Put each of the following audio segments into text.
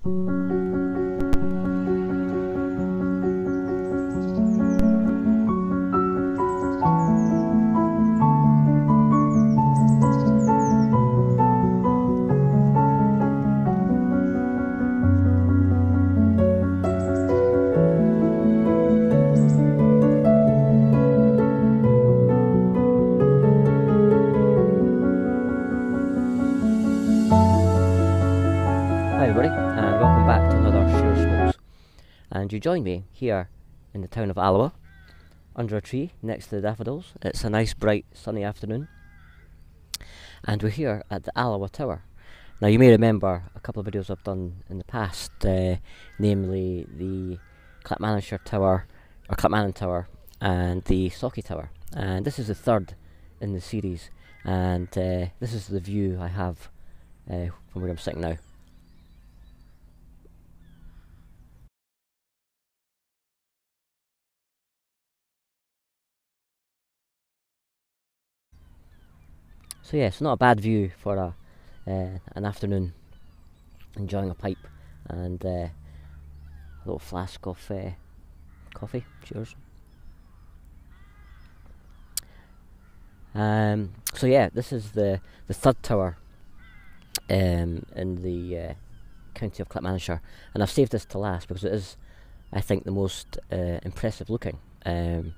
Hi everybody, and welcome back to another Shearer Smokes. And you join me here in the town of Alloa, under a tree next to the daffodils. It's a nice bright sunny afternoon, and we're here at the Alloa Tower. Now you may remember a couple of videos I've done in the past, namely the Clackmannanshire Tower, or Clackmannan Tower, and the Sauchie Tower. And this is the third in the series, and this is the view I have from where I'm sitting now. So yeah, it's not a bad view for an afternoon, enjoying a pipe and a little flask of coffee. Cheers. So yeah, this is the third tower in the county of Clackmannanshire, and I've saved this to last because it is, I think, the most impressive looking. And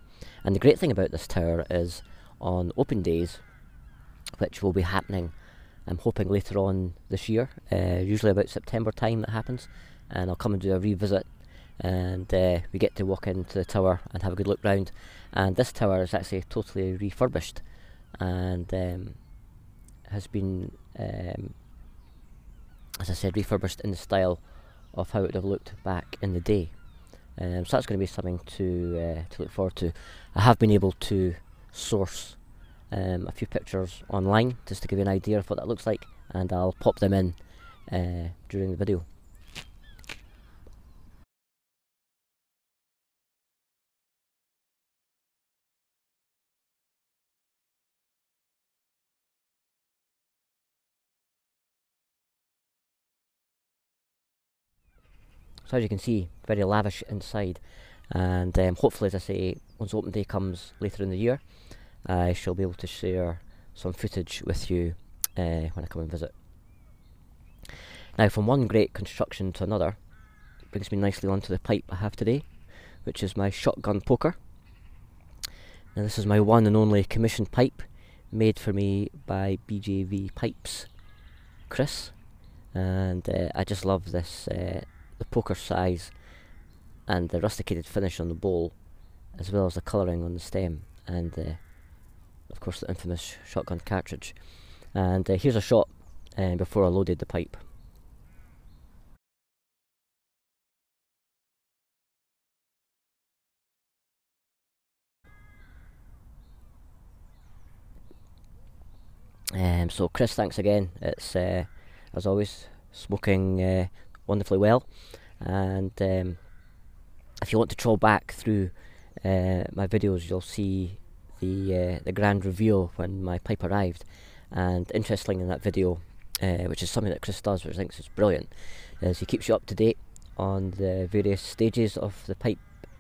the great thing about this tower is on open days, which will be happening, I'm hoping, later on this year, usually about September time that happens, and I'll come and do a revisit, and we get to walk into the tower and have a good look round. And this tower is actually totally refurbished and has been, as I said, refurbished in the style of how it would have looked back in the day. So that's going to be something to look forward to. I have been able to source a few pictures online just to give you an idea of what that looks like, and I'll pop them in during the video. So as you can see, very lavish inside, and hopefully, as I say, once open day comes later in the year, I shall be able to share some footage with you when I come and visit. Now, from one great construction to another brings me nicely onto the pipe I have today, which is my shotgun poker. Now, this is my one and only commissioned pipe, made for me by BJV Pipes, Chris, and I just love this, the poker size and the rusticated finish on the bowl, as well as the colouring on the stem, and of course the infamous shotgun cartridge. And here's a shot before I loaded the pipe. So Chris, thanks again. It's as always smoking wonderfully well, and if you want to troll back through my videos, you'll see the grand reveal when my pipe arrived. And interestingly, in that video, which is something that Chris does, which I think is brilliant, is he keeps you up to date on the various stages of the pipe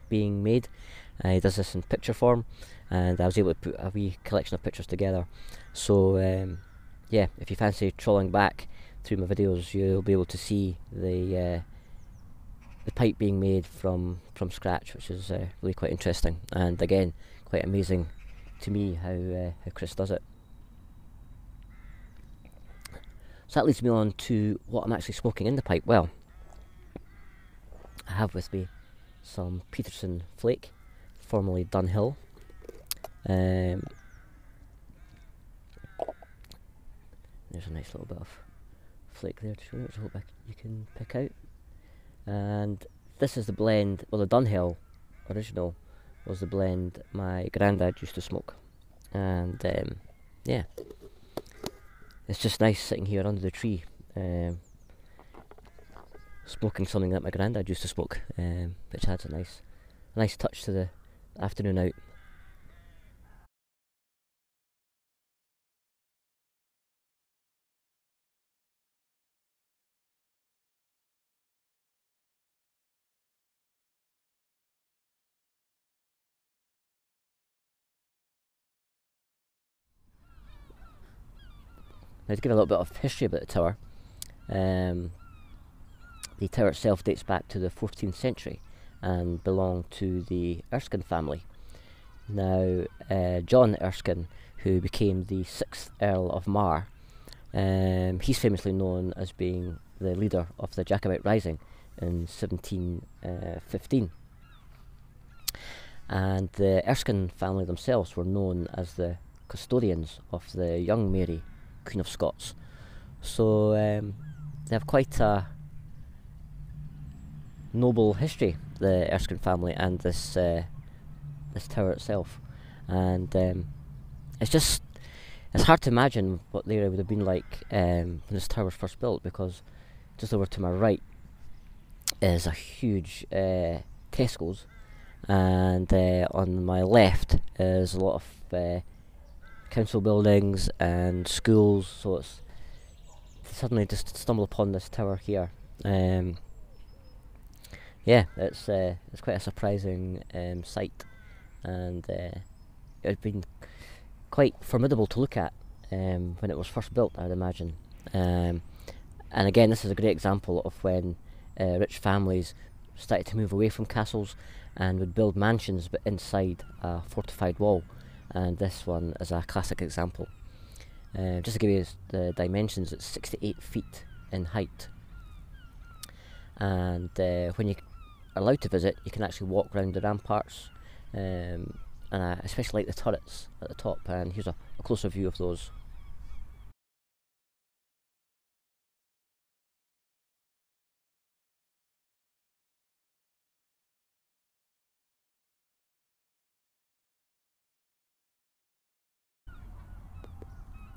being made. He does this in picture form, and I was able to put a wee collection of pictures together. So yeah, if you fancy trolling back through my videos, you'll be able to see the pipe being made from scratch, which is really quite interesting, and again quite amazing to me how Chris does it. So that leads me on to what I'm actually smoking in the pipe. Well, I have with me some Peterson Flake, formerly Dunhill. There's a nice little bit of flake there to show you, which I hope you can pick out. And this is the blend, well, the Dunhill original was the blend my granddad used to smoke. And yeah, it's just nice sitting here under the tree, smoking something that my granddad used to smoke, which adds a nice touch to the afternoon out. Now, to give a little bit of history about the tower, the tower itself dates back to the 14th century and belonged to the Erskine family. Now, John Erskine, who became the 6th Earl of Mar, he's famously known as being the leader of the Jacobite Rising in 1715. And the Erskine family themselves were known as the custodians of the young Mary, Queen of Scots. So they have quite a noble history, the Erskine family, and this tower itself. And it's hard to imagine what the area would have been like when this tower was first built, because just over to my right is a huge Tesco's, and on my left is a lot of council buildings and schools. So it's suddenly just stumble upon this tower here. Yeah, it's quite a surprising sight, and it's been quite formidable to look at when it was first built, I'd imagine. And again, this is a great example of when rich families started to move away from castles and would build mansions but inside a fortified wall, and this one is a classic example. Just to give you the dimensions, it's 68 feet in height, and when you are allowed to visit, you can actually walk around the ramparts, and I especially like the turrets at the top, and here's a closer view of those.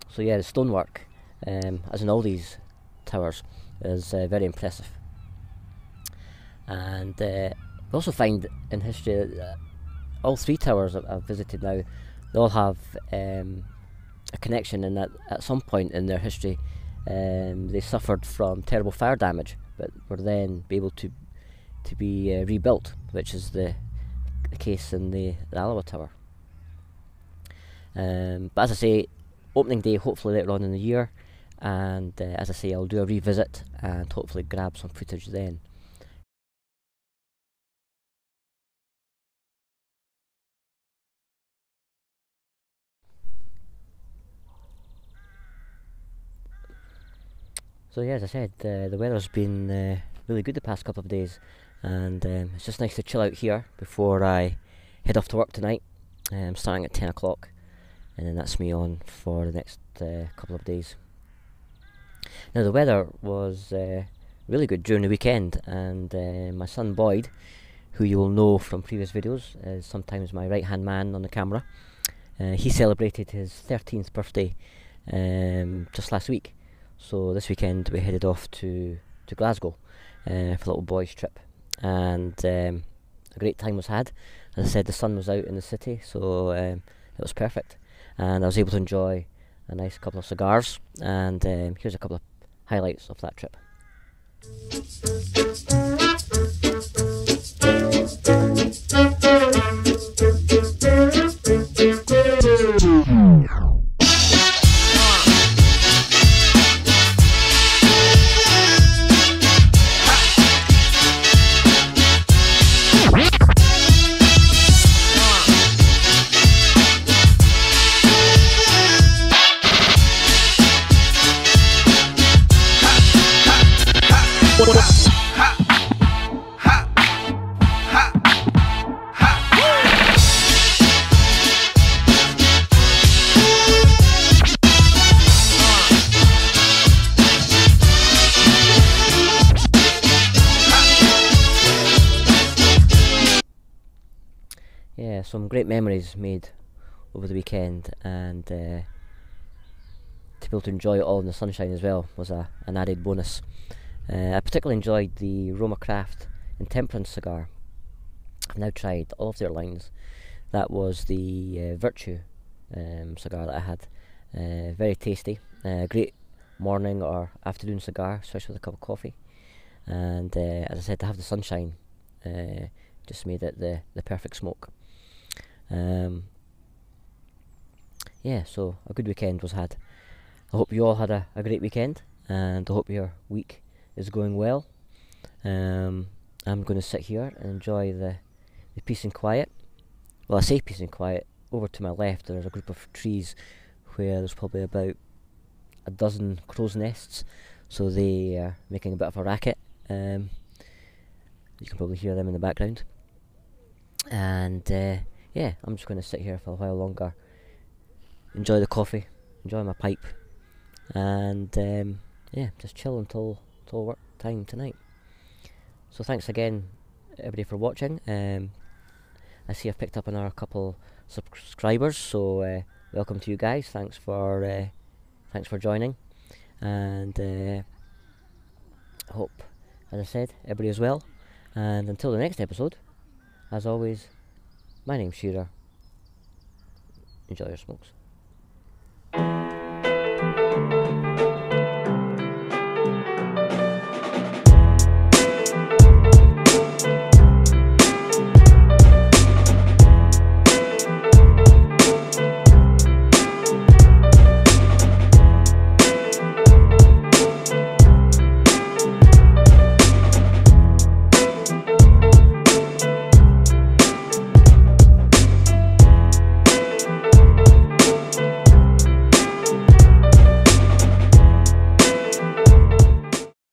So yeah, the stonework, as in all these towers, is very impressive. And we also find in history that all three towers I've visited now, they all have a connection in that at some point in their history they suffered from terrible fire damage, but were then able to be rebuilt, which is the case in the Alloa tower. But as I say, opening day hopefully later on in the year, and as I say, I'll do a revisit and hopefully grab some footage then. So yeah, as I said, the weather's been really good the past couple of days, and it's just nice to chill out here before I head off to work tonight. I'm starting at 10 o'clock, and then that's me on for the next couple of days. Now, the weather was really good during the weekend, and my son Boyd, who you will know from previous videos, is sometimes my right hand man on the camera. He celebrated his 13th birthday just last week, so this weekend we headed off to Glasgow for a little boys trip, and a great time was had. As I said, the sun was out in the city, so it was perfect, and I was able to enjoy a nice couple of cigars, and here's a couple of highlights of that trip. Yeah, some great memories made over the weekend, and to be able to enjoy it all in the sunshine as well was an added bonus. I particularly enjoyed the Roma Craft Intemperance cigar. I've now tried all of their lines. That was the Virtue cigar that I had. Very tasty, great morning or afternoon cigar, especially with a cup of coffee. And as I said, to have the sunshine just made it the perfect smoke. Yeah, so a good weekend was had. I hope you all had a great weekend, and I hope your week is going well. I'm going to sit here and enjoy the peace and quiet. Well, I say peace and quiet. Over to my left there's a group of trees where there's probably about a dozen crow's nests, so they are making a bit of a racket. You can probably hear them in the background. And yeah, I'm just going to sit here for a while longer, enjoy the coffee, enjoy my pipe, and yeah, just chill until work time tonight. So thanks again, everybody, for watching. I see I've picked up another couple subscribers, so welcome to you guys. Thanks for joining, and I hope, as I said, everybody is well. And until the next episode, as always, my name's Shearer. Enjoy your smokes.